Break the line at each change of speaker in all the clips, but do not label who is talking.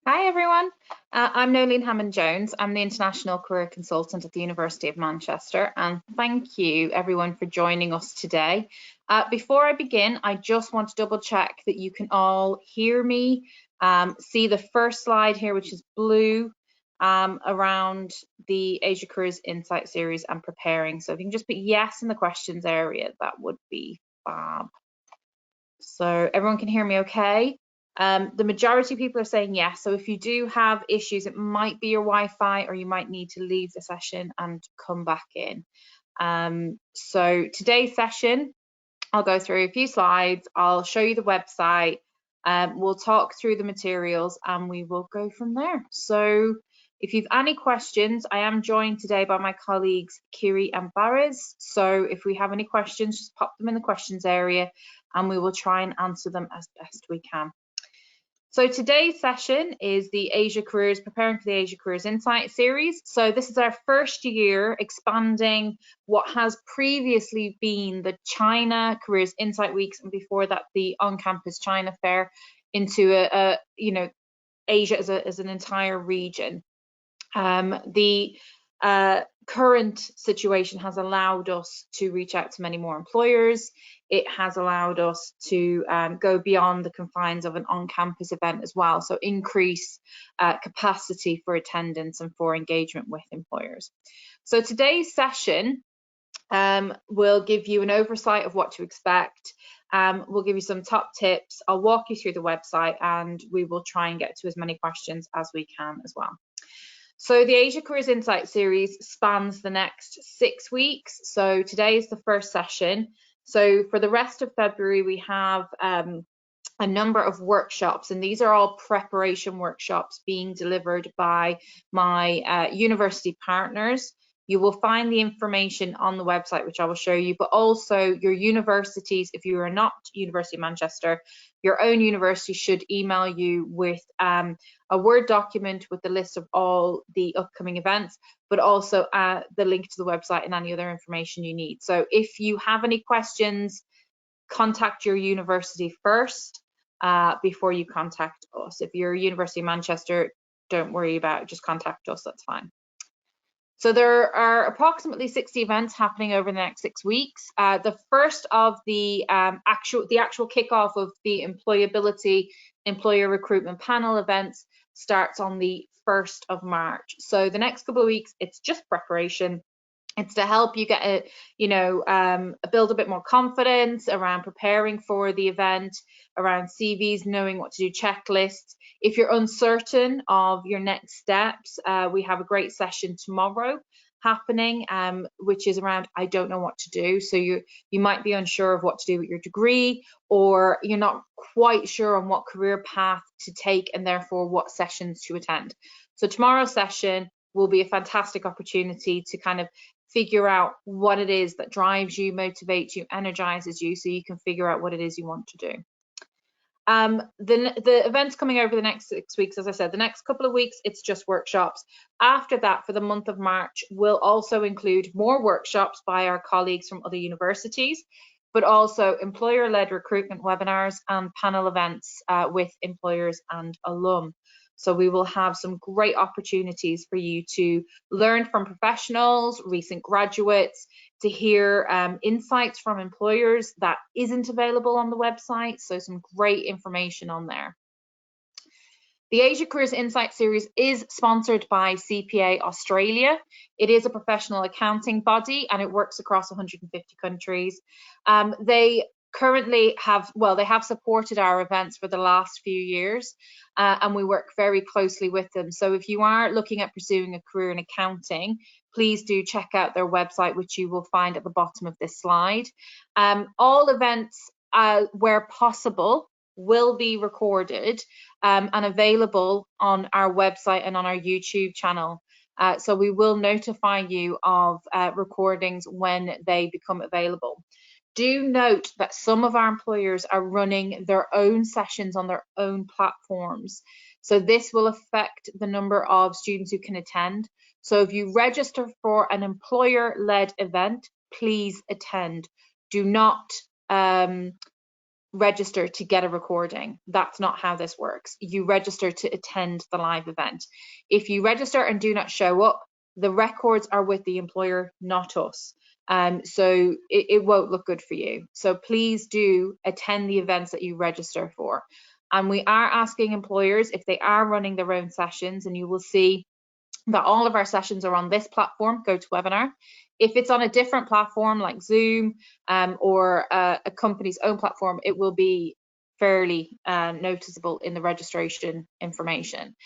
Hi everyone, I'm Noeleen Hammond-Jones. I'm the International Career Consultant at the University of Manchester, and thank you everyone for joining us today. Before I begin, I just want to double check that you can all hear me, see the first slide here, which is blue, around the Asia Careers Insight series and preparing. So if you can just put yes in the questions area, that would be fab. So everyone can hear me okay? The majority of people are saying yes. So if you do have issues, it might be your Wi-Fi, or you might need to leave the session and come back in. So today's session, I'll go through a few slides. I'll show you the website. We'll talk through the materials and we will go from there. So if you've any questions, I am joined today by my colleagues Kiri and Barres. So if we have any questions, just pop them in the questions area and we will try and answer them as best we can. So today's session is the Asia Careers, preparing for the Asia Careers Insight series. So this is our first year expanding what has previously been the China Careers Insight Weeks, and before that the on-campus China Fair, into Asia as an entire region. The current situation has allowed us to reach out to many more employers. It has allowed us to go beyond the confines of an on-campus event as well, so increase capacity for attendance and for engagement with employers. So today's session will give you an oversight of what to expect. We'll give you some top tips. I'll walk you through the website and we will try and get to as many questions as we can as well. So the Asia Careers Insight series spans the next 6 weeks. So today is the first session. So for the rest of February, we have a number of workshops, and these are all preparation workshops being delivered by my university partners. You will find the information on the website, which I will show you, but also your universities, if you are not University of Manchester, your own university should email you with a Word document with the list of all the upcoming events, but also the link to the website and any other information you need. So if you have any questions, contact your university first before you contact us. If you're University of Manchester, don't worry about it, just contact us, that's fine. So there are approximately 60 events happening over the next 6 weeks. The first of the actual kickoff of the employability employer recruitment panel events starts on the 1st of March. So the next couple of weeks, it's just preparation. It's to help you get build a bit more confidence around preparing for the event, around CVs, knowing what to do, checklists. If you're uncertain of your next steps, we have a great session tomorrow happening, which is around I don't know what to do. So you might be unsure of what to do with your degree, or you're not quite sure on what career path to take and therefore what sessions to attend. So tomorrow's session will be a fantastic opportunity to kind of figure out what it is that drives you, motivates you, energizes you, so you can figure out what it is you want to do. The events coming over the next 6 weeks, as I said, the next couple of weeks, it's just workshops. After that, for the month of March, we'll also include more workshops by our colleagues from other universities, but also employer-led recruitment webinars and panel events with employers and alum. So we will have some great opportunities for you to learn from professionals, recent graduates, to hear insights from employers that isn't available on the website. So some great information on there. The Asia Careers Insight series is sponsored by CPA Australia. It is a professional accounting body and it works across 150 countries. They currently have supported our events for the last few years, and we work very closely with them. So if you are looking at pursuing a career in accounting, please do check out their website, which you will find at the bottom of this slide. All events, where possible, will be recorded and available on our website and on our YouTube channel. So we will notify you of recordings when they become available. Do note that some of our employers are running their own sessions on their own platforms. So this will affect the number of students who can attend. So if you register for an employer-led event, please attend. Do not register to get a recording. That's not how this works. You register to attend the live event. If you register and do not show up, the records are with the employer, not us. So it won't look good for you. So please do attend the events that you register for. And we are asking employers if they are running their own sessions, and you will see that all of our sessions are on this platform, GoToWebinar. If it's on a different platform like Zoom or a company's own platform, it will be fairly noticeable in the registration information.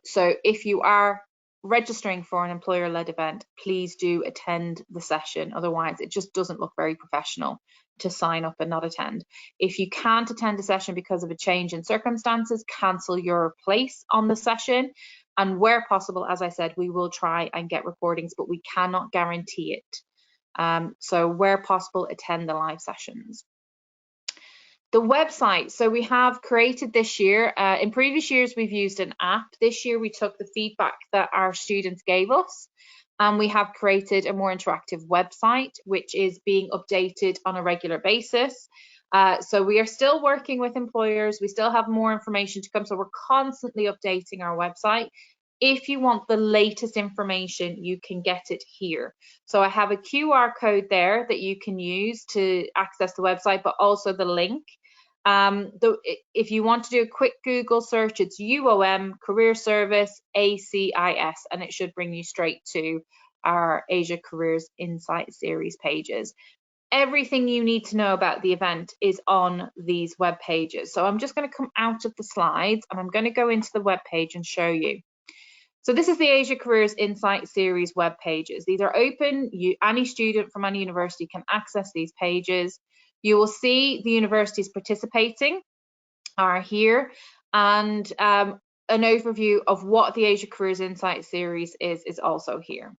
So if you are registering for an employer-led event, please do attend the session. Otherwise, it just doesn't look very professional to sign up and not attend. If you can't attend a session because of a change in circumstances, cancel your place on the session. And where possible, as I said, we will try and get recordings, but we cannot guarantee it. So where possible, attend the live sessions. The website, so we have created this year, in previous years we've used an app. This year we took the feedback that our students gave us, and we have created a more interactive website, which is being updated on a regular basis. So we are still working with employers. We still have more information to come. So we're constantly updating our website. If you want the latest information, you can get it here. So I have a QR code there that you can use to access the website, but also the link. If you want to do a quick Google search, it's UOM Career Service ACIS, and it should bring you straight to our Asia Careers Insight Series pages. Everything you need to know about the event is on these web pages. So I'm just going to come out of the slides and I'm going to go into the web page and show you. So this is the Asia Careers Insight Series web pages. These are open. Any student from any university can access these pages. You will see the universities participating are here, and an overview of what the Asia Careers Insight Series is also here.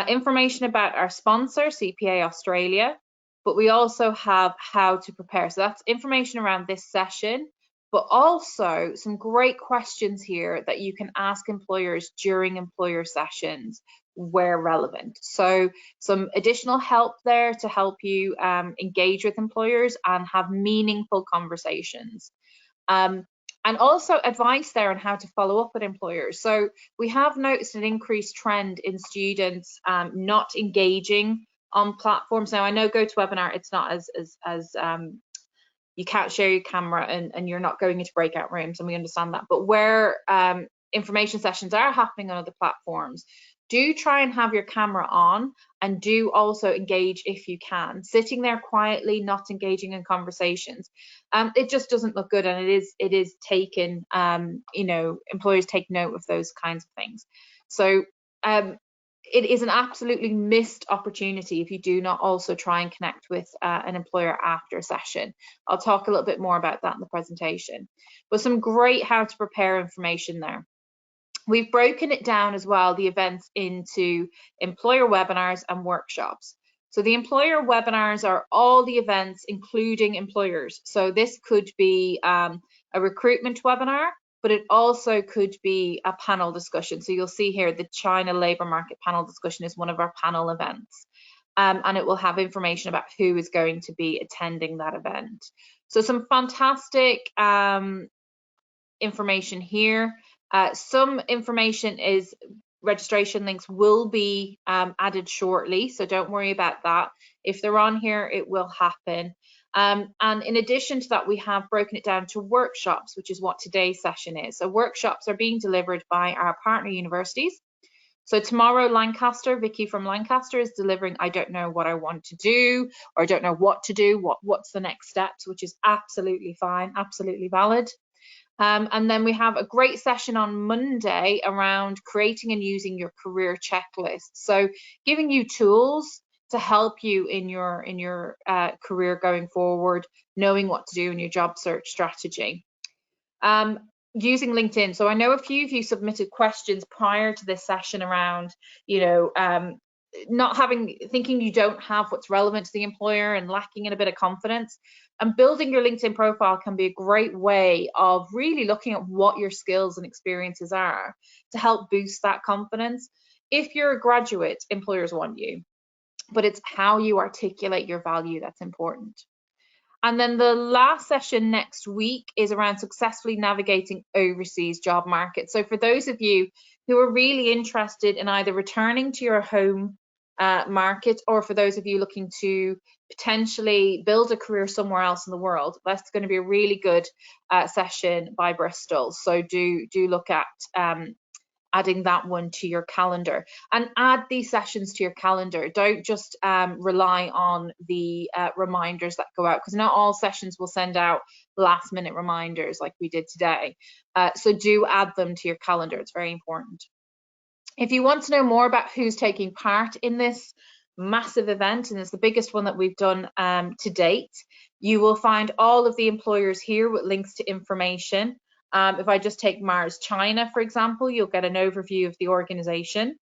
Information about our sponsor, CPA Australia, but we also have how to prepare. So that's information around this session, but also some great questions here that you can ask employers during employer sessions where relevant. So some additional help there to help you engage with employers and have meaningful conversations. And also advice there on how to follow up with employers. So we have noticed an increased trend in students not engaging on platforms. Now I know GoToWebinar, it's not as you can't share your camera and you're not going into breakout rooms, and we understand that. But where information sessions are happening on other platforms, do try and have your camera on, and do also engage if you can. Sitting there quietly, not engaging in conversations, it just doesn't look good, and it is taken, you know, employers take note of those kinds of things. So it is an absolutely missed opportunity if you do not also try and connect with an employer after a session. I'll talk a little bit more about that in the presentation, but some great how to prepare information there. We've broken it down as well, the events, into employer webinars and workshops. So the employer webinars are all the events, including employers. So this could be a recruitment webinar, but it also could be a panel discussion. So you'll see here the China labour market panel discussion is one of our panel events. And it will have information about who is going to be attending that event. So some fantastic information here. Some information is registration links will be added shortly, so don't worry about that. If they're on here, it will happen. And in addition to that, we have broken it down to workshops, which is what today's session is. So workshops are being delivered by our partner universities. So tomorrow, Lancaster, Vicky from Lancaster is delivering I don't know what I want to do, or I don't know what to do, what's the next steps, which is absolutely fine, absolutely valid. And then we have a great session on Monday around creating and using your career checklist. So giving you tools to help you in your career going forward, knowing what to do in your job search strategy. Using LinkedIn. So I know a few of you submitted questions prior to this session around, you know, thinking you don't have what's relevant to the employer and lacking in a bit of confidence. And building your LinkedIn profile can be a great way of really looking at what your skills and experiences are to help boost that confidence. If you're a graduate, employers want you, but it's how you articulate your value that's important. And then the last session next week is around successfully navigating overseas job markets. So for those of you who are really interested in either returning to your home market, or for those of you looking to potentially build a career somewhere else in the world, that's going to be a really good session by Bristol. So do look at adding that one to your calendar, and add these sessions to your calendar. Don't just rely on the reminders that go out, because not all sessions will send out last minute reminders like we did today. So do add them to your calendar. It's very important. If you want to know more about who's taking part in this massive event, and it's the biggest one that we've done to date, you will find all of the employers here with links to information. If I just take Mars China, for example, you'll get an overview of the organization,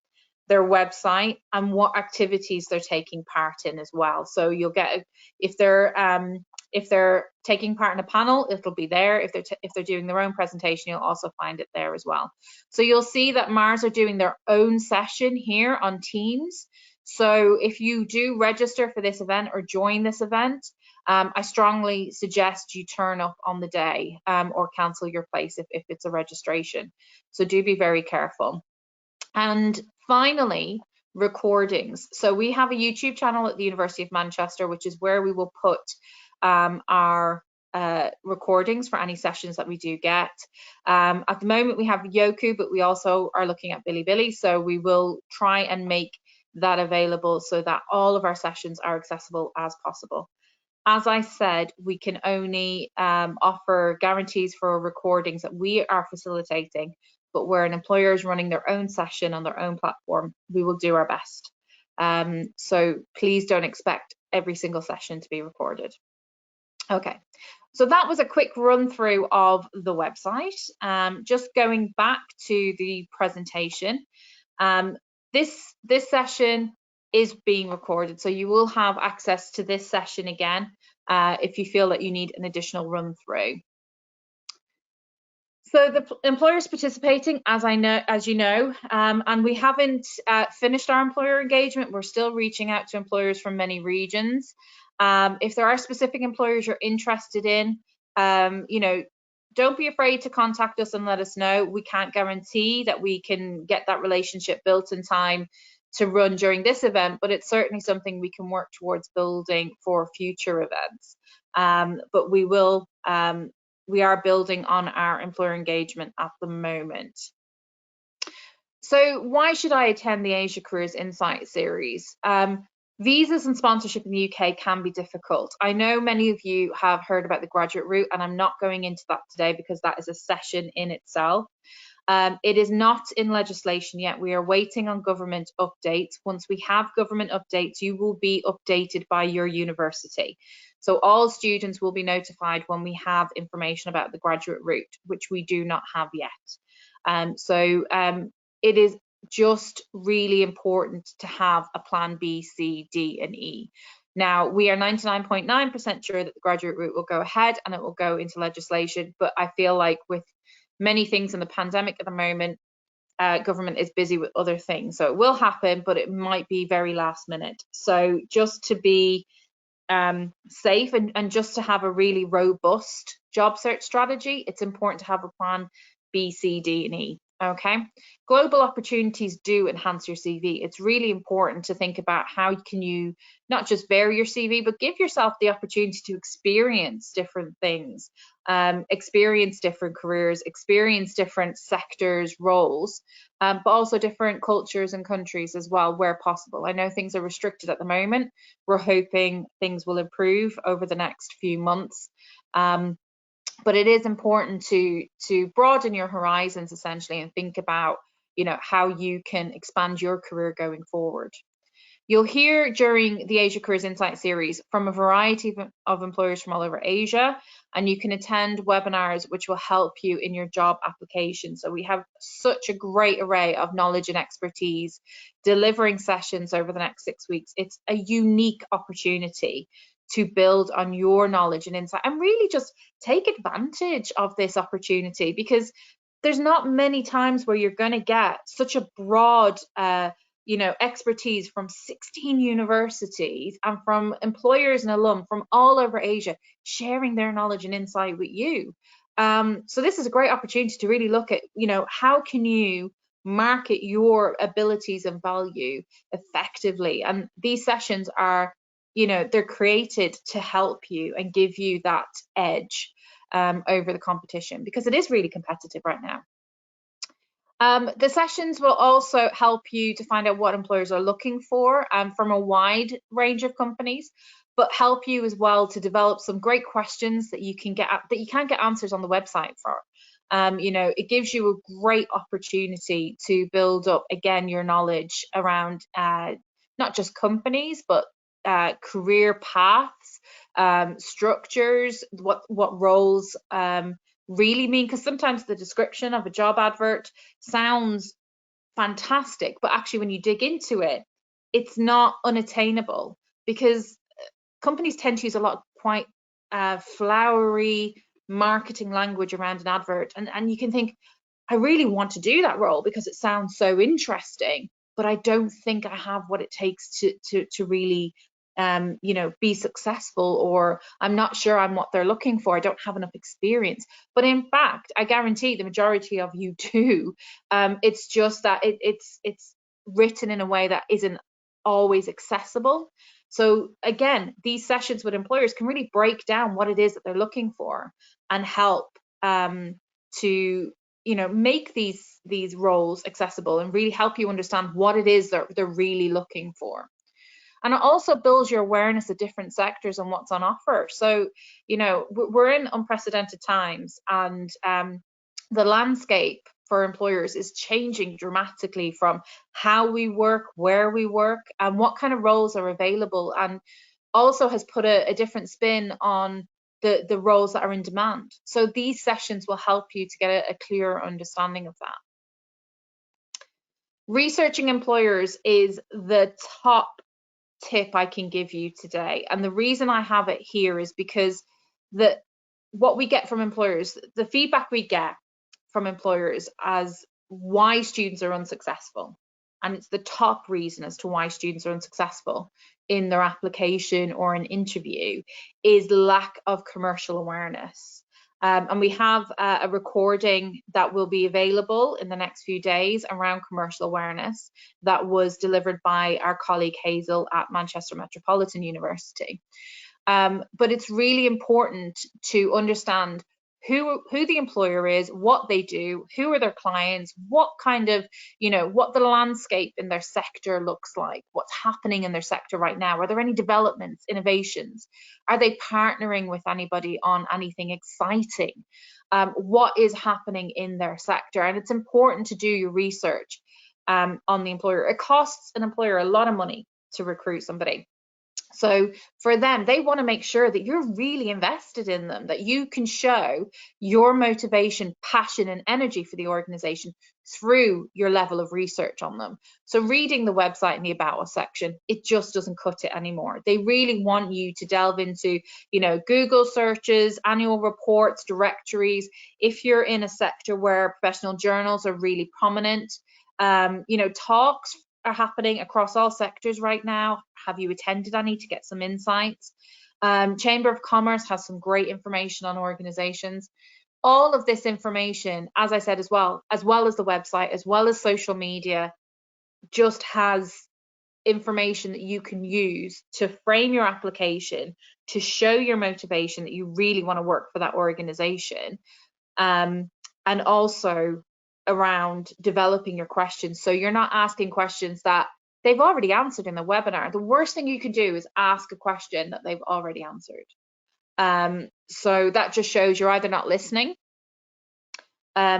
their website, and what activities they're taking part in as well. So you'll get, if they're taking part in a panel, it'll be there. If they're doing their own presentation, you'll also find it there as well. So you'll see that Mars are doing their own session here on Teams. So if you do register for this event or join this event, I strongly suggest you turn up on the day, or cancel your place if it's a registration. So do be very careful. And finally, recordings. So we have a YouTube channel at the University of Manchester, which is where we will put our recordings for any sessions that we do get. At the moment we have Yoku, but we also are looking at Bilibili, so we will try and make that available so that all of our sessions are accessible as possible. As I said, we can only offer guarantees for recordings that we are facilitating, but where an employer is running their own session on their own platform, we will do our best. So please don't expect every single session to be recorded. Okay, so that was a quick run through of the website. Just going back to the presentation, this session is being recorded, so you will have access to this session again if you feel that you need an additional run through. So the employers participating, as you know, and we haven't finished our employer engagement. We're still reaching out to employers from many regions. If there are specific employers you're interested in, you know, don't be afraid to contact us and let us know. We can't guarantee that we can get that relationship built in time to run during this event, but it's certainly something we can work towards building for future events. But we are building on our employer engagement at the moment. So why should I attend the Asia Careers Insight series? Visas and sponsorship in the UK can be difficult. I know many of you have heard about the graduate route, and I'm not going into that today because that is a session in itself. It is not in legislation yet. We are waiting on government updates. Once we have government updates, you will be updated by your university. So all students will be notified when we have information about the graduate route, which we do not have yet. It is just really important to have a plan B, C, D, and E. Now, we are 99.9% sure that the graduate route will go ahead and it will go into legislation, but I feel like with many things in the pandemic at the moment, government is busy with other things. So it will happen, but it might be very last minute. So just to be safe and just to have a really robust job search strategy, it's important to have a plan B, C, D, and E. Okay, global opportunities do enhance your CV. It's really important to think about how can you not just vary your CV, but give yourself the opportunity to experience different things, experience different careers, experience different sectors, roles, but also different cultures and countries as well, where possible. I know things are restricted at the moment. We're hoping things will improve over the next few months. But it is important to broaden your horizons essentially and think about, you know, how you can expand your career going forward. You'll hear during the Asia Careers Insight series from a variety of employers from all over Asia, and you can attend webinars which will help you in your job application. So we have such a great array of knowledge and expertise delivering sessions over the next 6 weeks. It's a unique opportunity to build on your knowledge and insight and really just take advantage of this opportunity, because there's not many times where you're going to get such a broad expertise from 16 universities and from employers and alum from all over Asia sharing their knowledge and insight with you. So this is a great opportunity to really look at, how can you market your abilities and value effectively? And these sessions are, they're created to help you and give you that edge over the competition, because it is really competitive right now. The sessions will also help you to find out what employers are looking for from a wide range of companies, but help you as well to develop some great questions that you can get answers on the website for. It gives you a great opportunity to build up again your knowledge around not just companies, but career paths, structures, what roles really mean, because sometimes the description of a job advert sounds fantastic, but actually when you dig into it, it's not unattainable, because companies tend to use a lot of quite flowery marketing language around an advert, and you can think, I really want to do that role because it sounds so interesting, but I don't think I have what it takes to really be successful, or I'm not sure I'm what they're looking for. I don't have enough experience. But in fact, I guarantee the majority of you do. It's just that it's written in a way that isn't always accessible. So again, these sessions with employers can really break down what it is that they're looking for and help to make these roles accessible and really help you understand what it is that they're really looking for. And it also builds your awareness of different sectors and what's on offer. So, we're in unprecedented times, and the landscape for employers is changing dramatically from how we work, where we work, and what kind of roles are available, and also has put a different spin on the roles that are in demand. So these sessions will help you to get a clearer understanding of that. Researching employers is the top tip I can give you today, and the reason I have it here is because what we get from employers, the feedback we get from employers as why students are unsuccessful, and it's the top reason as to why students are unsuccessful in their application or an interview, is lack of commercial awareness. And we have a recording that will be available in the next few days around commercial awareness that was delivered by our colleague Hazel at Manchester Metropolitan University. But it's really important to understand who the employer is, what they do, who are their clients, what kind of, what the landscape in their sector looks like, what's happening in their sector right now. Are there any developments, innovations? Are they partnering with anybody on anything exciting? What is happening in their sector? And it's important to do your research on the employer. It costs an employer a lot of money to recruit somebody. So for them, they want to make sure that you're really invested in them, that you can show your motivation, passion, and energy for the organization through your level of research on them. So reading the website in the About Us section, it just doesn't cut it anymore. They really want you to delve into, Google searches, annual reports, directories. If you're in a sector where professional journals are really prominent, talks are happening across all sectors right now. Have you attended any to get some insights? Chamber of Commerce has some great information on organizations. All of this information, as I said, as well as the website, as well as social media, just has information that you can use to frame your application, to show your motivation that you really want to work for that organization, and also around developing your questions. So you're not asking questions that they've already answered in the webinar. The worst thing you can do is ask a question that they've already answered. So that just shows you're either not listening,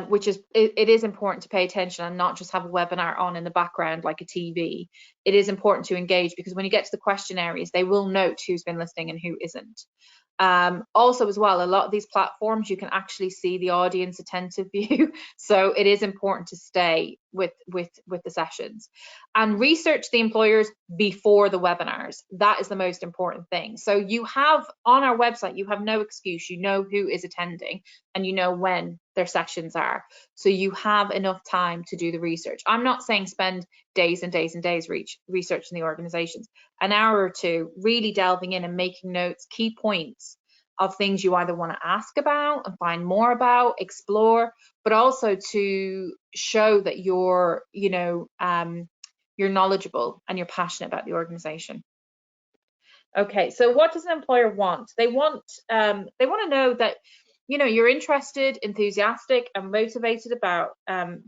which is, it is important to pay attention and not just have a webinar on in the background like a TV. It is important to engage, because when you get to the question areas, they will note who's been listening and who isn't. Also as well, a lot of these platforms, you can actually see the audience attentive view. So it is important to stay the sessions, and research the employers before the webinars. That is the most important thing. So you have on our website, you have no excuse. You know who is attending and you know when their sessions are. So you have enough time to do the research. I'm not saying spend days and days and days researching the organizations. An hour or two really delving in and making notes, key points of things you either want to ask about and find more about, explore, but also to show that you're, you're knowledgeable and you're passionate about the organization. Okay, so what does an employer want? They want to know that, you're interested, enthusiastic, and motivated about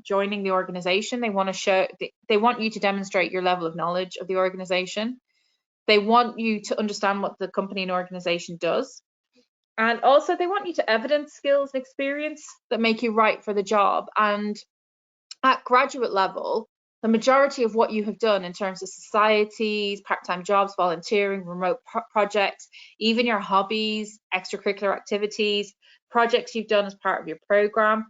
joining the organization. They want to show, they want you to demonstrate your level of knowledge of the organization. They want you to understand what the company and organization does. And also they want you to evidence skills and experience that make you right for the job. And at graduate level, the majority of what you have done in terms of societies, part-time jobs, volunteering, remote projects, even your hobbies, extracurricular activities, projects you've done as part of your program,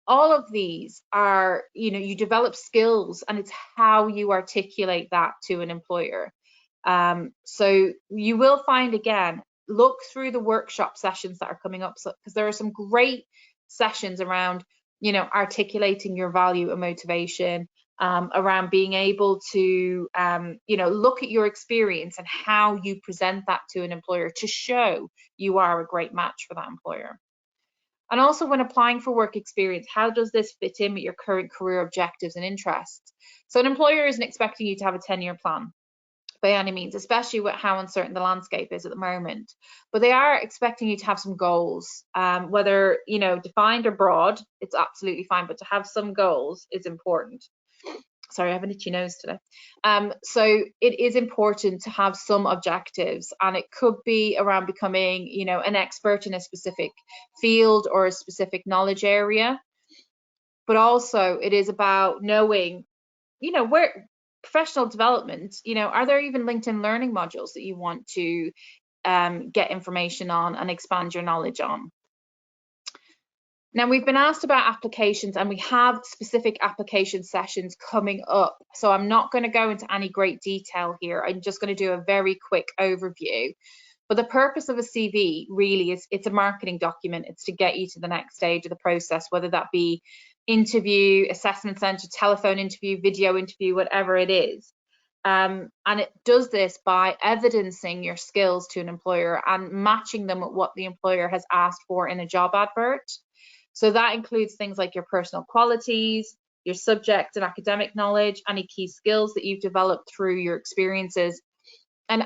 all of these are, you develop skills, and it's how you articulate that to an employer. So you will find, again, look through the workshop sessions that are coming up, because there are some great sessions around, articulating your value and motivation, around being able to, look at your experience and how you present that to an employer to show you are a great match for that employer. And also, when applying for work experience, how does this fit in with your current career objectives and interests? So an employer isn't expecting you to have a 10-year plan by any means, especially with how uncertain the landscape is at the moment. But they are expecting you to have some goals, whether, defined or broad, it's absolutely fine, but to have some goals is important. Sorry, I have an itchy nose today. So it is important to have some objectives, and it could be around becoming, an expert in a specific field or a specific knowledge area. But also it is about knowing, where professional development, are there even LinkedIn learning modules that you want to get information on and expand your knowledge on? Now, we've been asked about applications, and we have specific application sessions coming up. So I'm not going to go into any great detail here. I'm just going to do a very quick overview. But the purpose of a CV really is, it's a marketing document. It's to get you to the next stage of the process, whether that be interview, assessment center, telephone interview, video interview, whatever it is. And it does this by evidencing your skills to an employer and matching them with what the employer has asked for in a job advert. So that includes things like your personal qualities, your subject and academic knowledge, any key skills that you've developed through your experiences, and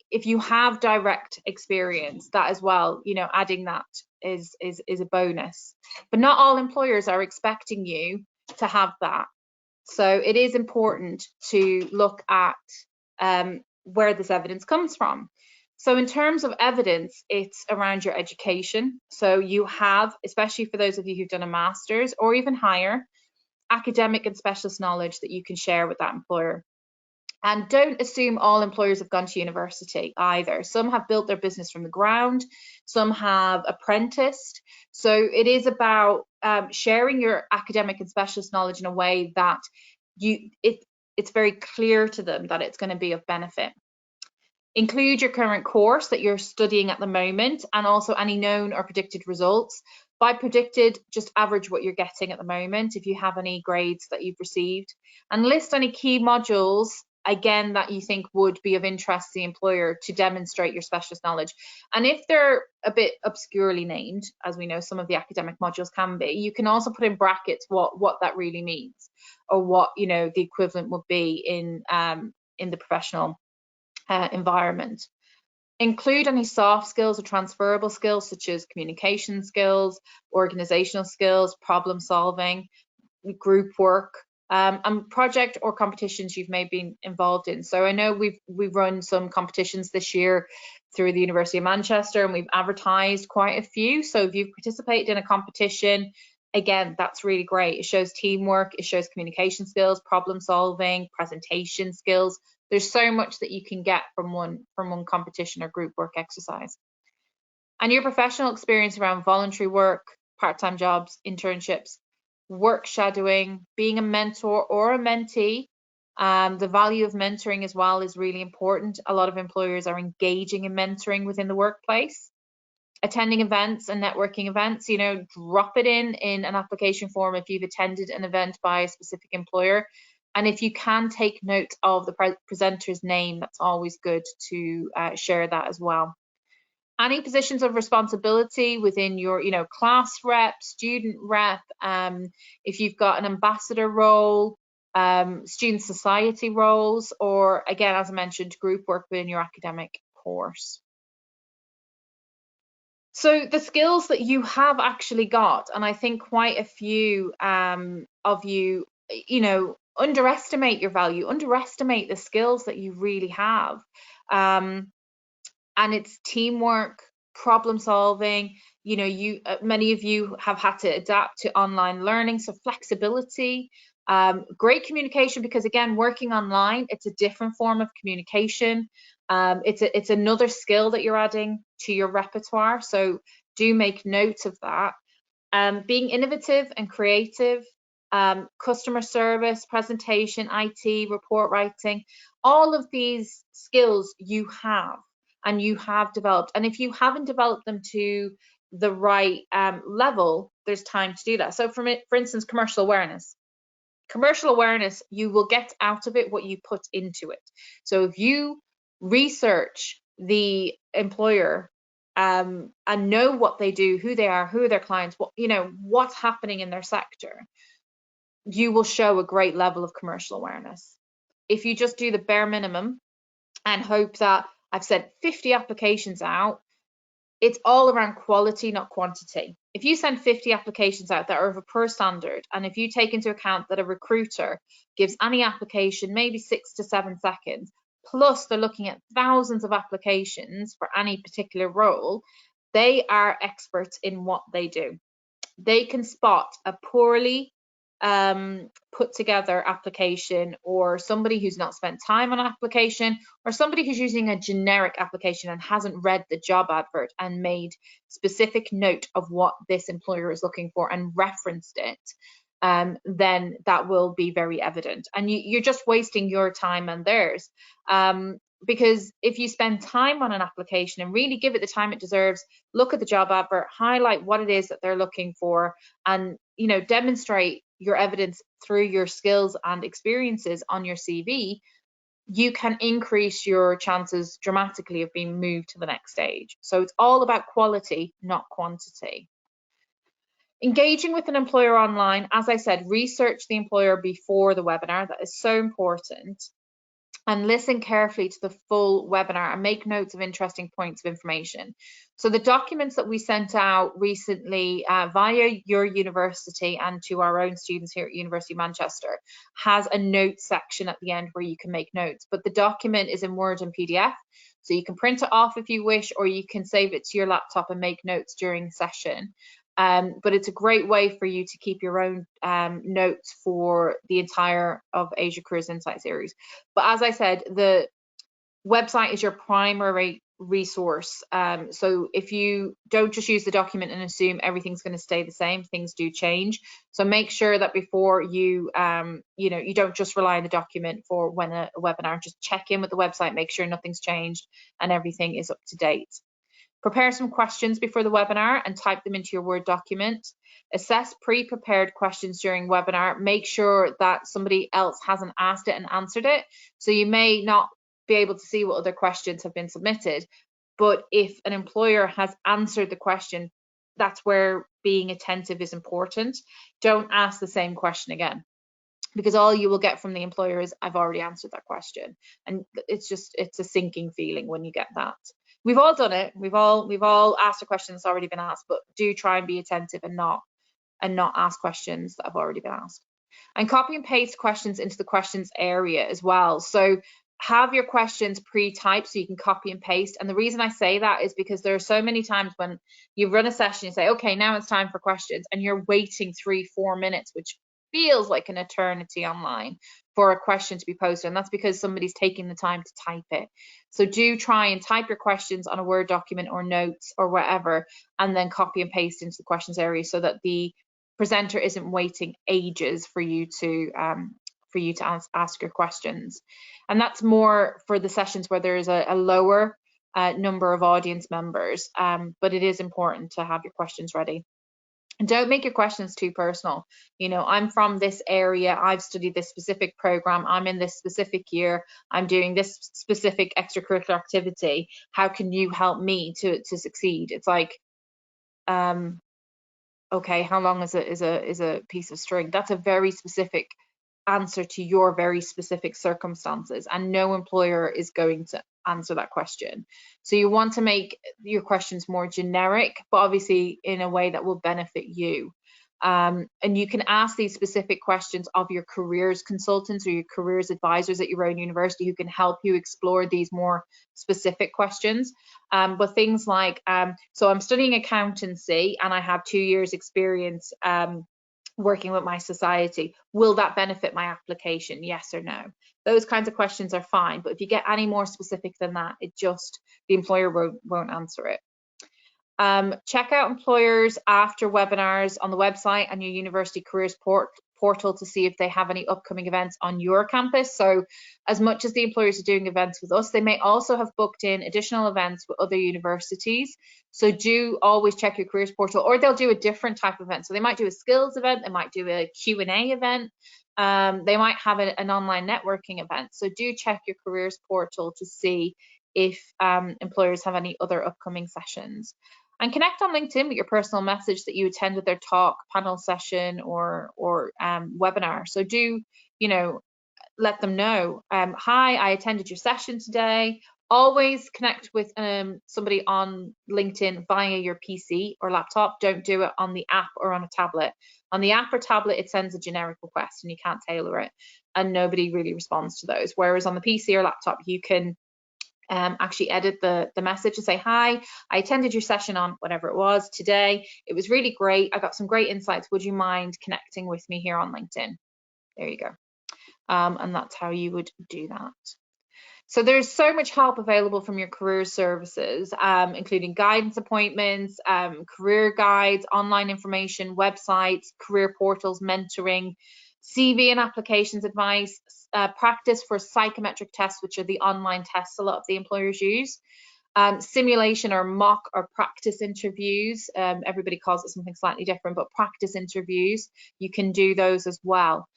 if you have direct experience, that as well, adding that is a bonus. But not all employers are expecting you to have that. So it is important to look at where this evidence comes from. So in terms of evidence, it's around your education. So you have, especially for those of you who've done a master's or even higher, academic and specialist knowledge that you can share with that employer. And don't assume all employers have gone to university either. Some have built their business from the ground, some have apprenticed. So it is about sharing your academic and specialist knowledge in a way that it's very clear to them that it's going to be of benefit. Include your current course that you're studying at the moment, and also any known or predicted results. By predicted, just average what you're getting at the moment if you have any grades that you've received, and list any key modules, again, that you think would be of interest to the employer to demonstrate your specialist knowledge. And if they're a bit obscurely named, as we know some of the academic modules can be, you can also put in brackets what that really means, or what the equivalent would be in the professional environment. Include any soft skills or transferable skills such as communication skills, organizational skills, problem solving, group work, and project or competitions you've maybe been involved in. So I know we've run some competitions this year through the University of Manchester, and we've advertised quite a few. So if you've participated in a competition, again, that's really great. It shows teamwork, it shows communication skills, problem solving, presentation skills. There's so much that you can get from one competition or group work exercise. And your professional experience around voluntary work, part-time jobs, internships, work shadowing, being a mentor or a mentee. The value of mentoring as well is really important. A lot of employers are engaging in mentoring within the workplace. Attending events and networking events, drop it in an application form if you've attended an event by a specific employer. And if you can take note of the presenter's name, that's always good to share that as well. Any positions of responsibility within your, class rep, student rep, if you've got an ambassador role, student society roles, or again, as I mentioned, group work within your academic course. So the skills that you have actually got, and I think quite a few of you, underestimate your value, underestimate the skills that you really have. And it's teamwork, problem solving. Many of you have had to adapt to online learning, so flexibility, great communication, because again, working online, it's a different form of communication. It's another skill that you're adding to your repertoire, so do make note of that. Being innovative and creative, customer service, presentation, IT, report writing, all of these skills you have and you have developed. And if you haven't developed them to the right level, there's time to do that. So for instance, commercial awareness. Commercial awareness, you will get out of it what you put into it. So if you research the employer and know what they do, who they are, who are their clients, what's happening in their sector, you will show a great level of commercial awareness. If you just do the bare minimum and hope that I've sent 50 applications out, it's all around quality, not quantity. If you send 50 applications out that are of a poor standard, and if you take into account that a recruiter gives any application maybe 6 to 7 seconds, plus they're looking at thousands of applications for any particular role, they are experts in what they do. They can spot a poorly put together application, or somebody who's not spent time on an application, or somebody who's using a generic application and hasn't read the job advert and made specific note of what this employer is looking for and referenced it, then that will be very evident, and you're just wasting your time and theirs. Because if you spend time on an application and really give it the time it deserves, look at the job advert, highlight what it is that they're looking for, and demonstrate your evidence through your skills and experiences on your CV, you can increase your chances dramatically of being moved to the next stage. So it's all about quality, not quantity. Engaging with an employer online, as I said, research the employer before the webinar. That is so important. And listen carefully to the full webinar and make notes of interesting points of information. So the documents that we sent out recently via your university and to our own students here at University of Manchester has a notes section at the end where you can make notes. But the document is in Word and PDF, so you can print it off if you wish, or you can save it to your laptop and make notes during the session. But it's a great way for you to keep your own notes for the entire of Asia Careers Insight series. But as I said, the website is your primary resource. So if you don't just use the document and assume everything's going to stay the same, things do change. So make sure that before you, you don't just rely on the document for when a webinar, just check in with the website, make sure nothing's changed and everything is up to date. Prepare some questions before the webinar and type them into your Word document. Assess pre-prepared questions during webinar. Make sure that somebody else hasn't asked it and answered it. So you may not be able to see what other questions have been submitted, but if an employer has answered the question, that's where being attentive is important. Don't ask the same question again, because all you will get from the employer is, I've already answered that question. And it's a sinking feeling when you get that. We've all done it. We've all asked a question that's already been asked, but do try and be attentive and not ask questions that have already been asked. And copy and paste questions into the questions area as well. So have your questions pre-typed so you can copy and paste. And the reason I say that is because there are so many times when you run a session, you say, okay, now it's time for questions, and you're waiting 3-4 minutes, which feels like an eternity online for a question to be posted, and that's because somebody's taking the time to type it. So do try and type your questions on a Word document or notes or whatever, and then copy and paste into the questions area so that the presenter isn't waiting ages for you to ask your questions. And that's more for the sessions where there is a lower number of audience members, but it is important to have your questions ready. And don't make your questions too personal. You know, I'm from this area, I've studied this specific program, I'm in this specific year, I'm doing this specific extracurricular activity. How can you help me to succeed? It's like, okay, how long is a piece of string? That's a very specific answer to your very specific circumstances, and no employer is going to answer that question. So you want to make your questions more generic, but obviously in a way that will benefit you. And you can ask these specific questions of your careers consultants or your careers advisors at your own university, who can help you explore these more specific questions. But things like, so I'm studying accountancy and I have 2 years experience working with my society. Will that benefit my application? Yes or no? Those kinds of questions are fine, but if you get any more specific than that, the employer won't answer it. Check out employers after webinars on the website and your university careers portal to see if they have any upcoming events on your campus. So as much as the employers are doing events with us, they may also have booked in additional events with other universities. So do always check your careers portal, or they'll do a different type of event. So they might do a skills event, they might do a Q&A event, they might have an online networking event. So do check your careers portal to see if employers have any other upcoming sessions. And connect on LinkedIn with your personal message that you attended their talk, panel session, or webinar. So do, you know, let them know, hi, I attended your session today. Always connect with somebody on LinkedIn via your PC or laptop. Don't do it on the app or on a tablet. On the app or tablet, it sends a generic request and you can't tailor it, and nobody really responds to those. Whereas on the PC or laptop, you can actually edit the message and say, hi, I attended your session on whatever it was today. It was really great. I got some great insights. Would you mind connecting with me here on LinkedIn? There you go. And that's how you would do that. So there's so much help available from your career services, including guidance appointments, career guides, online information, websites, career portals, mentoring, CV and applications advice, practice for psychometric tests, which are the online tests a lot of the employers use, simulation or mock or practice interviews. Everybody calls it something slightly different, but practice interviews, you can do those as well.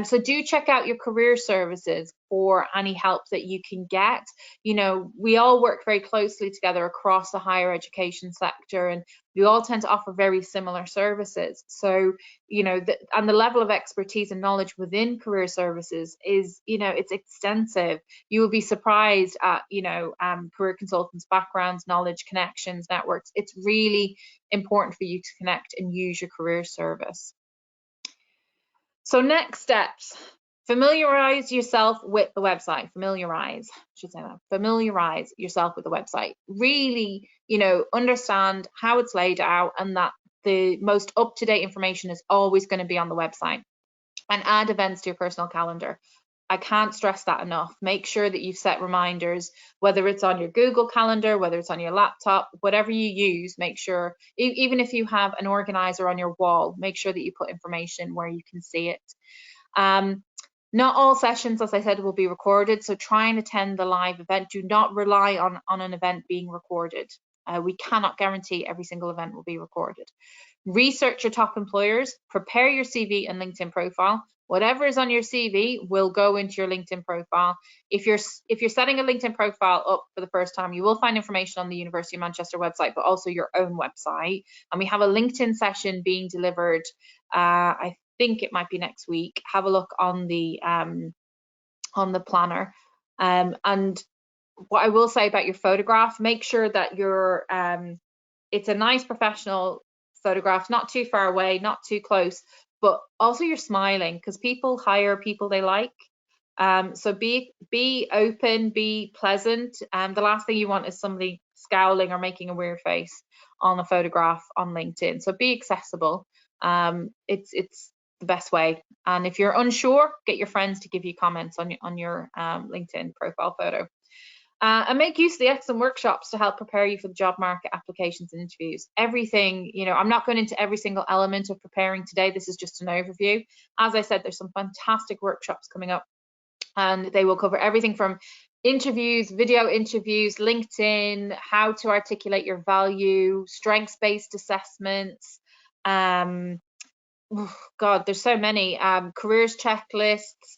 So do check out your career services for any help that you can get. You know, we all work very closely together across the higher education sector, and we all tend to offer very similar services. So, you know, and the level of expertise and knowledge within career services is, you know, it's extensive. You will be surprised at, you know, career consultants' backgrounds, knowledge, connections, networks. It's really important for you to connect and use your career service. So next steps, familiarize yourself with the website. Familiarize yourself with the website. Really, you know, understand how it's laid out and that the most up-to-date information is always going to be on the website. And add events to your personal calendar. I can't stress that enough. Make sure that you've set reminders, whether it's on your Google Calendar, whether it's on your laptop, whatever you use, make sure, even if you have an organizer on your wall, make sure that you put information where you can see it. Not all sessions, as I said, will be recorded, so try and attend the live event. Do not rely on an event being recorded. We cannot guarantee every single event will be recorded. Research your top employers, prepare your CV and LinkedIn profile. Whatever is on your CV will go into your LinkedIn profile. If you're setting a LinkedIn profile up for the first time, you will find information on the University of Manchester website, but also your own website. And we have a LinkedIn session being delivered, I think it might be next week. Have a look on the planner. And what I will say about your photograph, make sure that it's a nice professional photograph, not too far away, not too close, but also you're smiling, because people hire people they like. So be open, be pleasant. The last thing you want is somebody scowling or making a weird face on a photograph on LinkedIn. So be accessible. It's the best way. And if you're unsure, get your friends to give you comments on your LinkedIn profile photo. And make use of the excellent workshops to help prepare you for the job market, applications and interviews. Everything, I'm not going into every single element of preparing today. This is just an overview. As I said, there's some fantastic workshops coming up, and they will cover everything from interviews, video interviews, LinkedIn, how to articulate your value, strengths-based assessments. God, there's so many. Careers checklists.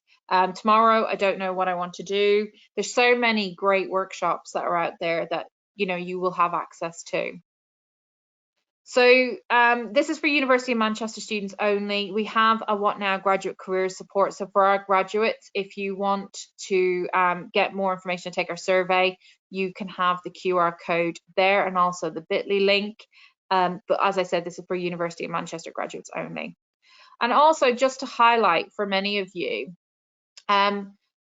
Tomorrow, I don't know what I want to do. There's so many great workshops that are out there that you will have access to. So this is for University of Manchester students only. We have a What Now graduate career support. So for our graduates, if you want to get more information and take our survey, you can have the QR code there and also the bit.ly link. But as I said, this is for University of Manchester graduates only. And also just to highlight for many of you,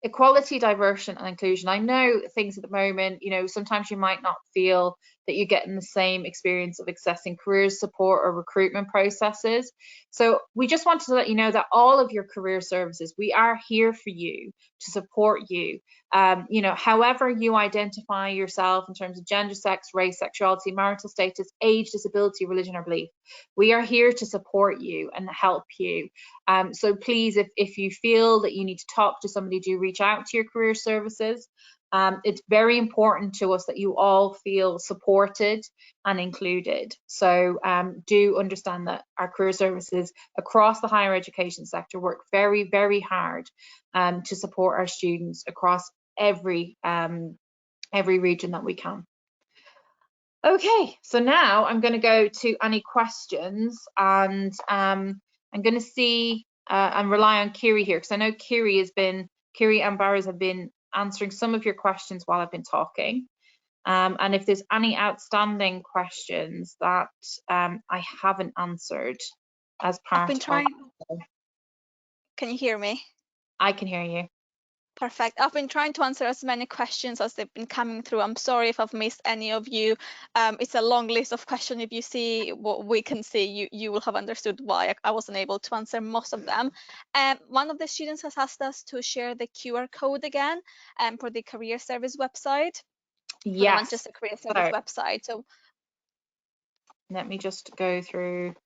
equality, diversity and inclusion. I know things at the moment, sometimes you might not feel that you're getting the same experience of accessing careers support or recruitment processes. So we just wanted to let you know that all of your career services, we are here for you to support you. However you identify yourself in terms of gender, sex, race, sexuality, marital status, age, disability, religion or belief, we are here to support you and help you. So please, if you feel that you need to talk to somebody, do reach out to your career services. It's very important to us that you all feel supported and included. So do understand that our career services across the higher education sector work very, very hard to support our students across every region that we can. Okay, so now I'm going to go to any questions, and I'm going to see and rely on Kiri here, because I know Kiri and Barrows have been answering some of your questions while I've been talking. And if there's any outstanding questions that I haven't answered as part of...
Can you hear me?
I can hear you.
Perfect. I've been trying to answer as many questions as they've been coming through. I'm sorry if I've missed any of you. It's a long list of questions. If you see what we can see, you will have understood why I wasn't able to answer most of them. One of the students has asked us to share the QR code again for the career service website.
Yes.
For the Manchester Career Service website. So
let me just go through.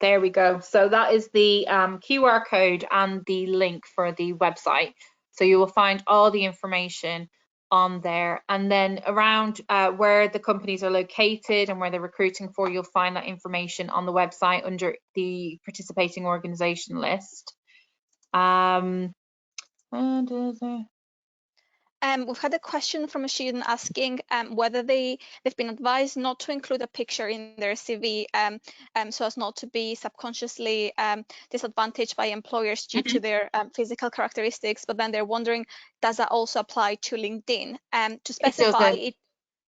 There we go. So that is the QR code and the link for the website. So you will find all the information on there. And then around where the companies are located and where they're recruiting for, you'll find that information on the website under the participating organisation list.
We've had a question from a student asking whether they've been advised not to include a picture in their CV so as not to be subconsciously disadvantaged by employers due to their physical characteristics, but then they're wondering, does that also apply to LinkedIn? To specify it,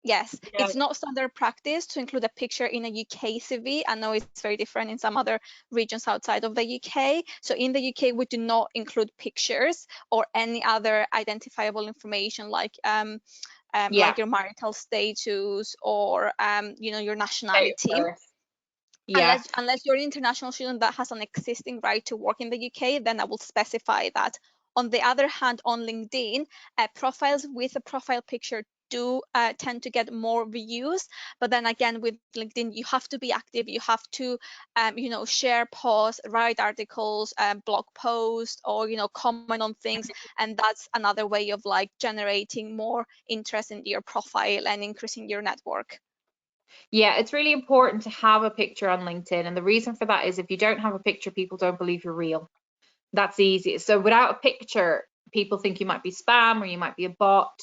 yes, it's not standard practice to include a picture in a UK CV. I know it's very different in some other regions outside of the UK. So in the UK, we do not include pictures or any other identifiable information like your marital status or your nationality. Unless you're an international student that has an existing right to work in the UK, then I will specify that. On the other hand, on LinkedIn, profiles with a profile picture do tend to get more views, but then again with LinkedIn you have to be active, you have to share posts, write articles, blog posts, or comment on things, and that's another way of like generating more interest in your profile and increasing your network.
Yeah, it's really important to have a picture on LinkedIn, and the reason for that is if you don't have a picture, people don't believe you're real. That's easy. So without a picture, people think you might be spam or you might be a bot.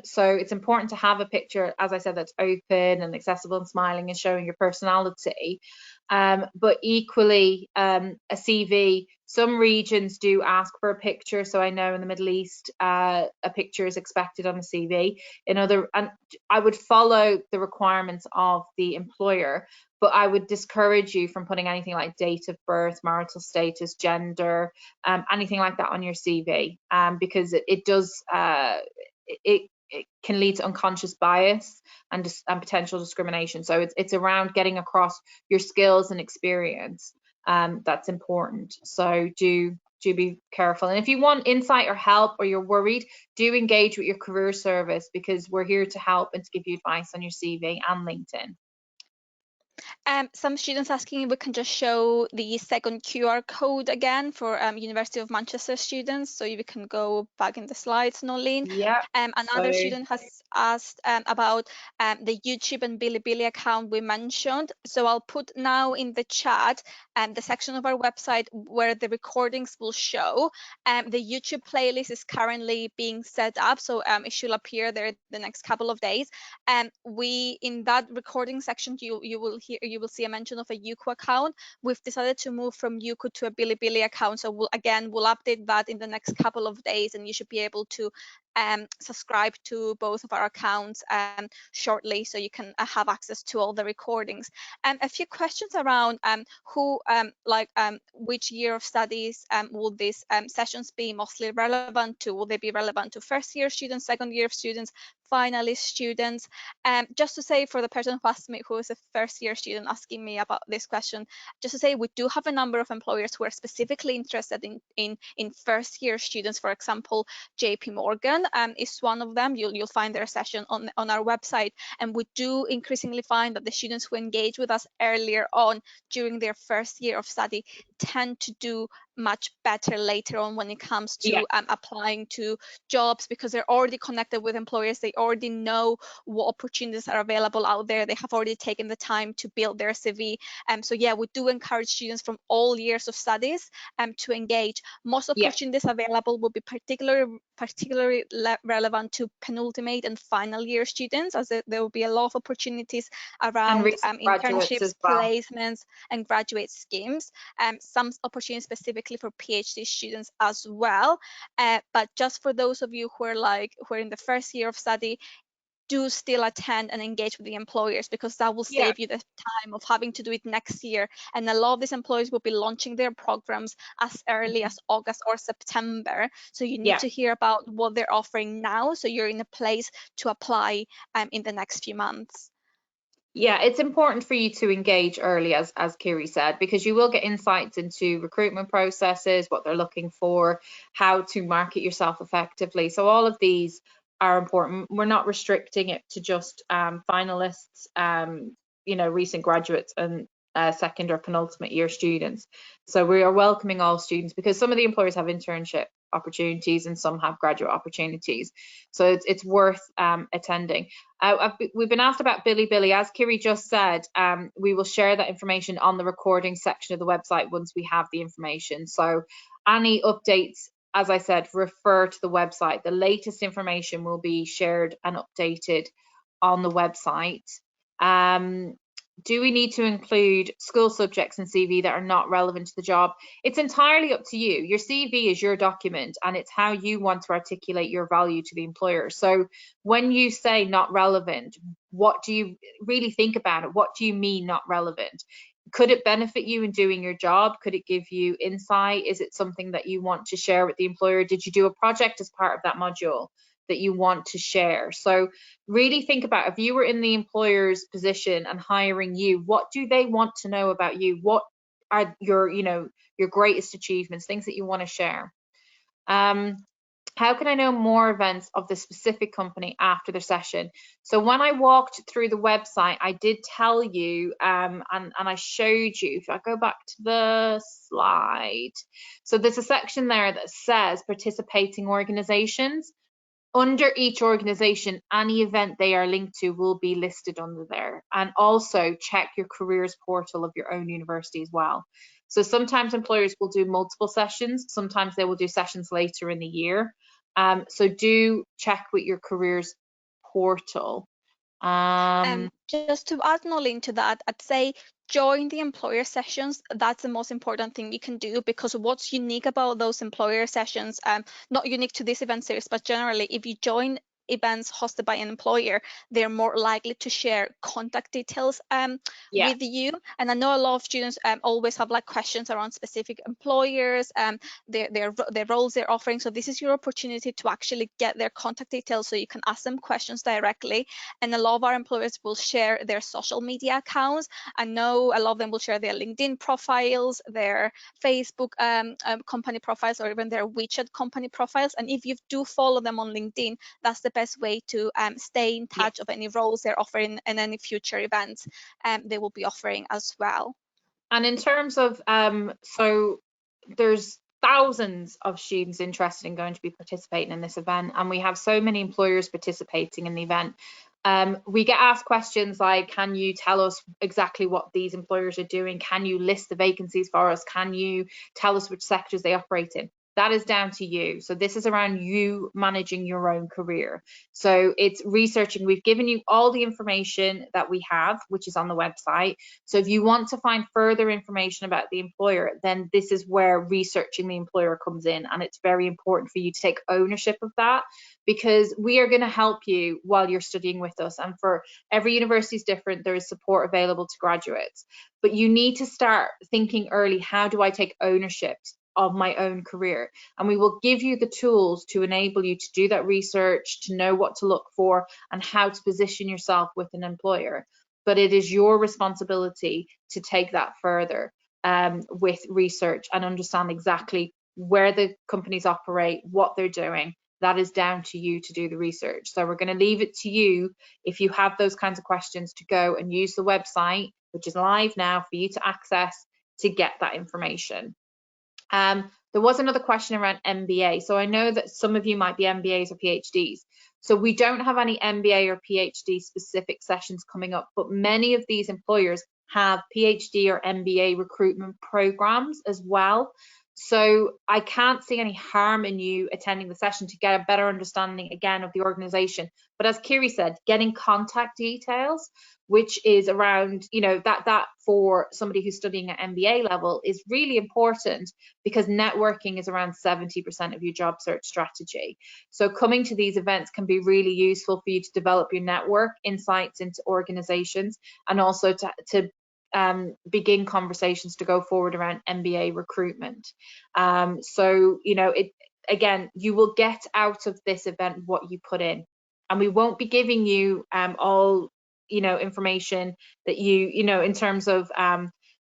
So it's important to have a picture, as I said, that's open and accessible and smiling and showing your personality. But equally, a CV, some regions do ask for a picture. So I know in the Middle East, a picture is expected on the CV. And I would follow the requirements of the employer, but I would discourage you from putting anything like date of birth, marital status, gender, anything like that on your CV, because it does it can lead to unconscious bias and potential discrimination. So it's around getting across your skills and experience. that's important. So do be careful. And if you want insight or help, or you're worried, do engage with your career service, because we're here to help and to give you advice on your CV and LinkedIn.
Some students asking if we can just show the second QR code again for University of Manchester students, so you can go back in the slides, Noeleen.
Yeah.
Another student has asked about the YouTube and Bilibili account we mentioned. So I'll put now in the chat the section of our website where the recordings will show. The YouTube playlist is currently being set up, so it should appear there the next couple of days. We, in that recording section, you will see a mention of a Yuko account. We've decided to move from Yuko to a Bilibili account, so we'll update that in the next couple of days, and you should be able to subscribe to both of our accounts shortly, so you can have access to all the recordings. A few questions around which year of studies will these sessions be mostly relevant to? Will they be relevant to first year students, second year students, finalist students? Just to say, for the person who asked me, who is a first year student asking me about this question, just to say we do have a number of employers who are specifically interested in first year students. For example, JP Morgan is one of them. You'll find their session on our website, and we do increasingly find that the students who engage with us earlier on during their first year of study tend to do much better later on when it comes to applying to jobs, because they're already connected with employers. They already know what opportunities are available out there. They have already taken the time to build their CV. So yeah, we do encourage students from all years of studies to engage. Most opportunities available will be particularly relevant to penultimate and final year students, as there will be a lot of opportunities around internships, placements, and graduate schemes. Some opportunities specifically for PhD students as well. But just for those of you who are in the first year of study, do still attend and engage with the employers, because that will save you the time of having to do it next year. And a lot of these employers will be launching their programs as early as August or September. So you need to hear about what they're offering now, so you're in a place to apply in the next few months.
Yeah, it's important for you to engage early, as Kiri said, because you will get insights into recruitment processes, what they're looking for, how to market yourself effectively. So all of these are important. We're not restricting it to just finalists, recent graduates and second or penultimate year students. So we are welcoming all students, because some of the employers have internship opportunities and some have graduate opportunities. So it's worth attending. We've been asked about Bilibili. As Kiri just said, we will share that information on the recording section of the website once we have the information. So any updates, as I said, refer to the website. The latest information will be shared and updated on the website. Do we need to include school subjects in CV that are not relevant to the job? It's entirely up to you. Your CV is your document, and it's how you want to articulate your value to the employer. So when you say not relevant, what do you really think about it? What do you mean not relevant? Could it benefit you in doing your job? Could it give you insight? Is it something that you want to share with the employer? Did you do a project as part of that module that you want to share? So really think about, if you were in the employer's position and hiring you, what do they want to know about you? What are your greatest achievements, things that you want to share? How can I know more events of the specific company after the session? So when I walked through the website, I did tell you, and I showed you, if I go back to the slide, so there's a section there that says participating organizations. Under each organization, any event they are linked to will be listed under there. And also check your careers portal of your own university as well. So sometimes employers will do multiple sessions, sometimes they will do sessions later in the year. So do check with your careers portal.
Just to add, Noeleen, to that, I'd say join the employer sessions. That's the most important thing you can do, because what's unique about those employer sessions, not unique to this event series, but generally, if you join events hosted by an employer, they're more likely to share contact details
Yeah.
with you. And I know a lot of students always have like questions around specific employers, their roles they're offering. So this is your opportunity to actually get their contact details so you can ask them questions directly. And a lot of our employers will share their social media accounts. I know a lot of them will share their LinkedIn profiles, their Facebook company profiles, or even their WeChat company profiles. And if you do follow them on LinkedIn, that's the best way to stay in touch of any roles they're offering and any future events they will be offering as well.
And in terms of, so there's thousands of students interested in going to be participating in this event, and we have so many employers participating in the event. We get asked questions like, can you tell us exactly what these employers are doing? Can you list the vacancies for us? Can you tell us which sectors they operate in? That is down to you. So this is around you managing your own career. So it's researching. We've given you all the information that we have, which is on the website. So if you want to find further information about the employer, then this is where researching the employer comes in. And it's very important for you to take ownership of that, because we are going to help you while you're studying with us. And for every university is different, there is support available to graduates. But you need to start thinking early, how do I take ownership of my own career? And we will give you the tools to enable you to do that research, to know what to look for and how to position yourself with an employer. But it is your responsibility to take that further with research and understand exactly where the companies operate, what they're doing. That is down to you to do the research. So we're going to leave it to you, if you have those kinds of questions, to go and use the website, which is live now for you to access, to get that information. There was another question around MBA. So I know that some of you might be MBAs or PhDs. So we don't have any MBA or PhD specific sessions coming up, but many of these employers have PhD or MBA recruitment programs as well. So I can't see any harm in you attending the session to get a better understanding again of the organization. But as Kiri said, getting contact details, which is around, you know, that for somebody who's studying at MBA level is really important, because networking is around 70% of your job search strategy. So coming to these events can be really useful for you to develop your network, insights into organizations, and also to begin conversations to go forward around MBA recruitment. So, you know, again, you will get out of this event what you put in, and we won't be giving you all, you know, information that you know, in terms of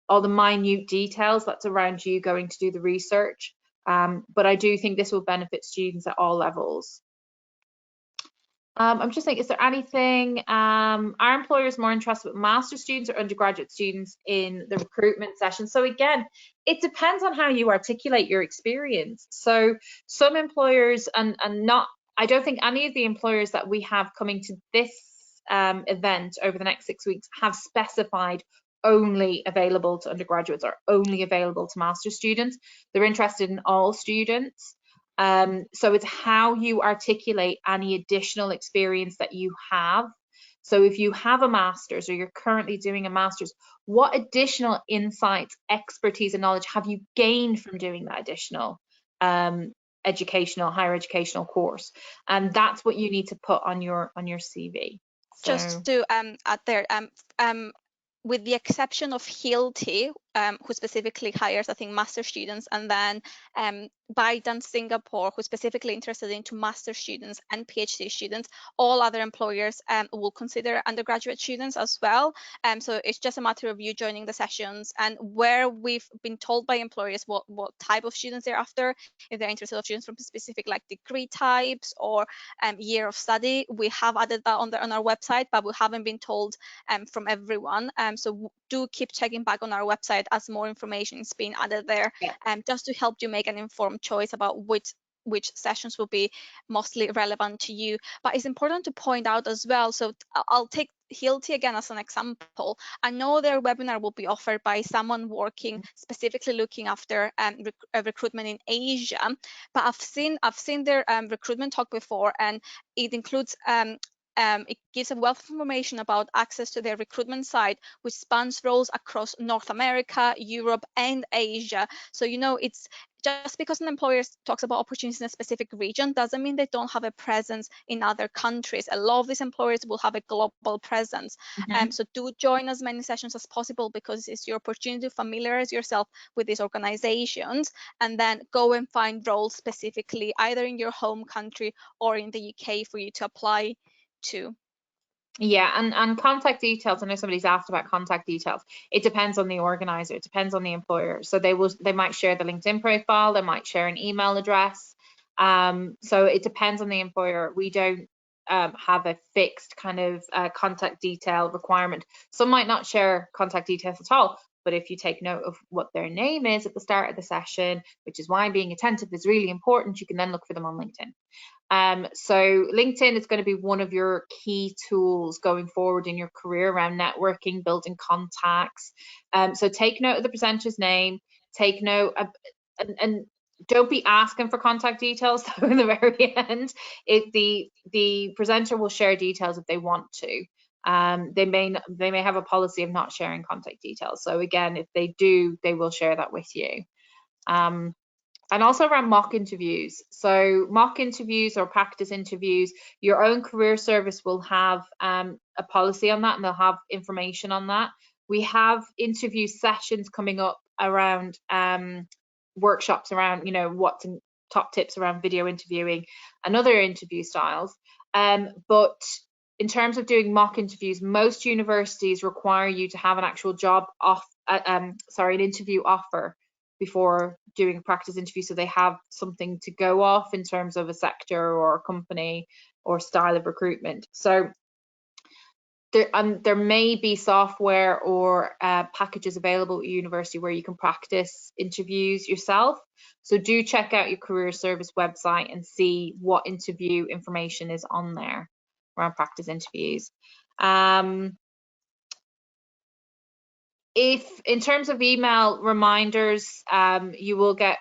all the minute details that's around you going to do the research. But I do think this will benefit students at all levels. I'm just thinking, is there anything, are employers more interested with master's students or undergraduate students in the recruitment session? So again, it depends on how you articulate your experience. So some employers, and not, I don't think any of the employers that we have coming to this event over the next 6 weeks have specified only available to undergraduates or only available to master's students. They're interested in all students. So it's how you articulate any additional experience that you have. So if you have a master's or you're currently doing a master's, what additional insights, expertise and knowledge have you gained from doing that additional higher educational course? And that's what you need to put on your CV. So.
Just to add there, with the exception of Hilti, who specifically hires, I think, master students, and then Baidan Singapore, who's specifically interested into master students and PhD students, all other employers will consider undergraduate students as well. So it's just a matter of you joining the sessions, and where we've been told by employers what type of students they're after, if they're interested in students from specific like degree types or year of study, we have added that on our website, but we haven't been told from everyone. So do keep checking back on our website as more information is being added there, just to help you make an informed choice about which sessions will be mostly relevant to you. But it's important to point out as well, so I'll take Hilti again as an example. I know their webinar will be offered by someone working specifically looking after recruitment in Asia, but I've seen their recruitment talk before, and it includes It gives a wealth of information about access to their recruitment site, which spans roles across North America, Europe, and Asia. So, you know, it's just because an employer talks about opportunities in a specific region doesn't mean they don't have a presence in other countries. A lot of these employers will have a global presence. So do join as many sessions as possible, because it's your opportunity to familiarize yourself with these organizations, and then go and find roles specifically either in your home country or in the UK for you to apply to.
Yeah, and contact details. I know somebody's asked about contact details. It depends on the organizer. It depends on the employer. So they might share the LinkedIn profile. They might share an email address. So it depends on the employer. We don't have a fixed kind of contact detail requirement. Some might not share contact details at all. But if you take note of what their name is at the start of the session, which is why being attentive is really important, you can then look for them on LinkedIn. So LinkedIn is going to be one of your key tools going forward in your career around networking, building contacts. So take note of the presenter's name, take note of, and don't be asking for contact details in the very end. The presenter will share details if they want to. They may have a policy of not sharing contact details. So again, if they do, they will share that with you. And also around mock interviews. So mock interviews or practice interviews, your own career service will have a policy on that, and they'll have information on that. We have interview sessions coming up around workshops around, you know, what's top tips around video interviewing and other interview styles. But in terms of doing mock interviews, most universities require you to have an actual job an interview offer before doing a practice interview, so they have something to go off in terms of a sector or a company or style of recruitment. So there may be software or packages available at university where you can practice interviews yourself. So do check out your career service website and see what interview information is on there around practice interviews. If in terms of email reminders, you will get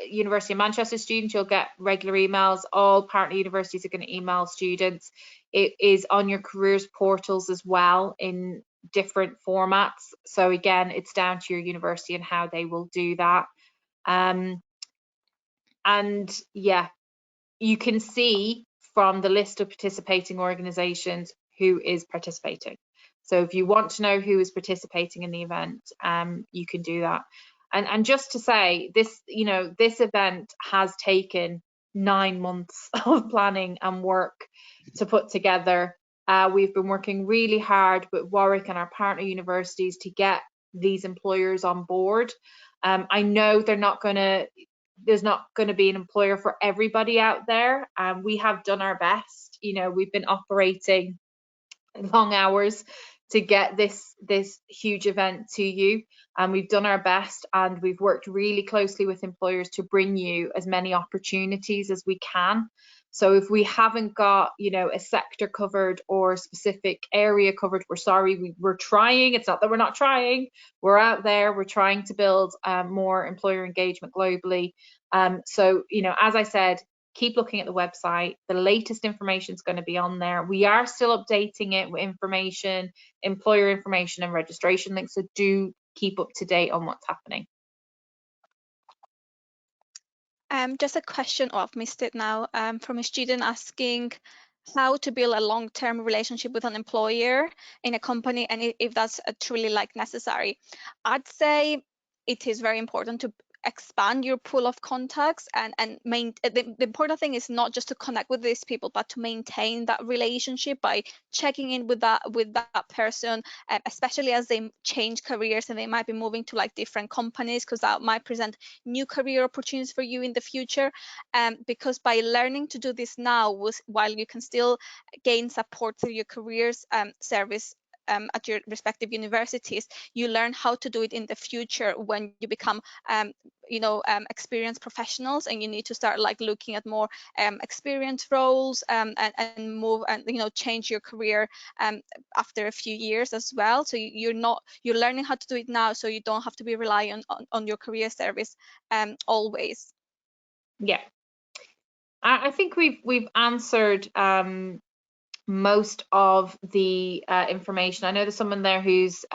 University of Manchester students, you'll get regular emails. All partner universities are going to email students. It is on your careers portals as well in different formats. So again, it's down to your university and how they will do that. And yeah, you can see from the list of participating organizations who is participating. So if you want to know who is participating in the event, you can do that. And just to say, this, you know, this event has taken 9 months of planning and work to put together. We've been working really hard with Warwick and our partner universities to get these employers on board. I know there's not going to be an employer for everybody out there. We have done our best. You know, we've been operating long hours to get this huge event to you, and we've done our best, and we've worked really closely with employers to bring you as many opportunities as we can. So if we haven't got, you know, a sector covered or a specific area covered, we're sorry. We're trying. It's not that we're not trying. We're out there. We're trying to build more employer engagement globally. So, you know, as I said, keep looking at the website. The latest information is going to be on there. We are still updating it with information, employer information and registration links. So do keep up to date on what's happening.
Just a question, I've missed it now, from a student asking how to build a long-term relationship with an employer in a company, and if that's truly like necessary. I'd say it is very important to expand your pool of contacts, and the important thing is not just to connect with these people, but to maintain that relationship by checking in with that person, especially as they change careers and they might be moving to like different companies, because that might present new career opportunities for you in the future. Because by learning to do this now, while you can still gain support through your careers service at your respective universities, you learn how to do it in the future when you become experienced professionals, and you need to start like looking at more experienced roles and move and change your career after a few years as well. So you're learning how to do it now, so you don't have to be relying on your career service always.
Yeah, I think we've answered most of the information. I know there's someone there who's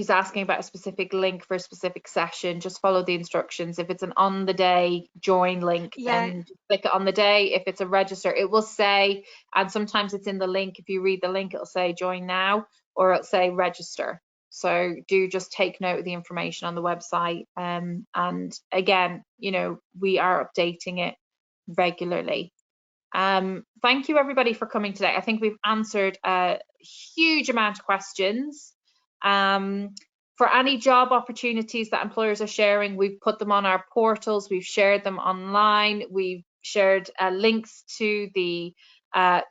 asking about a specific link for a specific session. Just follow the instructions. If it's an on the day join link,
Yeah.
then just click it on the day. If it's a register, it will say, and sometimes it's in the link. If you read the link, it'll say join now, or it'll say register. So do just take note of the information on the website. And again, you know, we are updating it regularly. Thank you everybody for coming today. I think we've answered a huge amount of questions. For any job opportunities that employers are sharing, we've put them on our portals, we've shared them online, we've shared links to the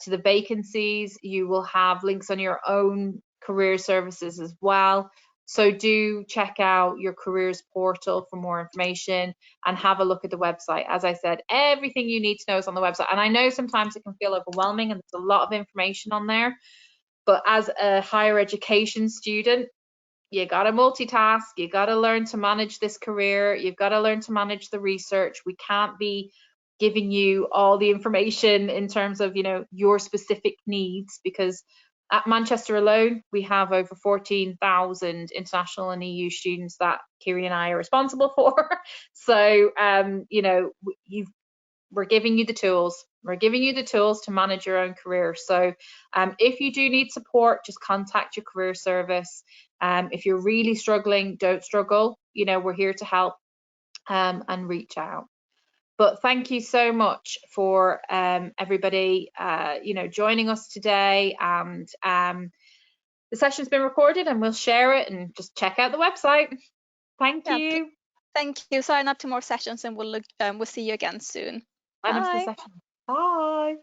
vacancies. You will have links on your own career services as well. So do check out your careers portal for more information and have a look at the website. As I said, everything you need to know is on the website. And I know sometimes it can feel overwhelming and there's a lot of information on there. But as a higher education student, you got to multitask. You got to learn to manage this career. You've got to learn to manage the research. We can't be giving you all the information in terms of, you know, your specific needs, because at Manchester alone, we have over 14,000 international and EU students that Kiri and I are responsible for. So, you know, we're giving you the tools. We're giving you the tools to manage your own career. So if you do need support, just contact your career service. If you're really struggling, don't struggle. You know, we're here to help and reach out. But thank you so much for everybody, you know, joining us today. And the session's been recorded and we'll share it, and just check out the website. Thank you.
Thank you. Sign up to more sessions and we'll see you again soon.
Sign up for the
Bye.
session. Bye.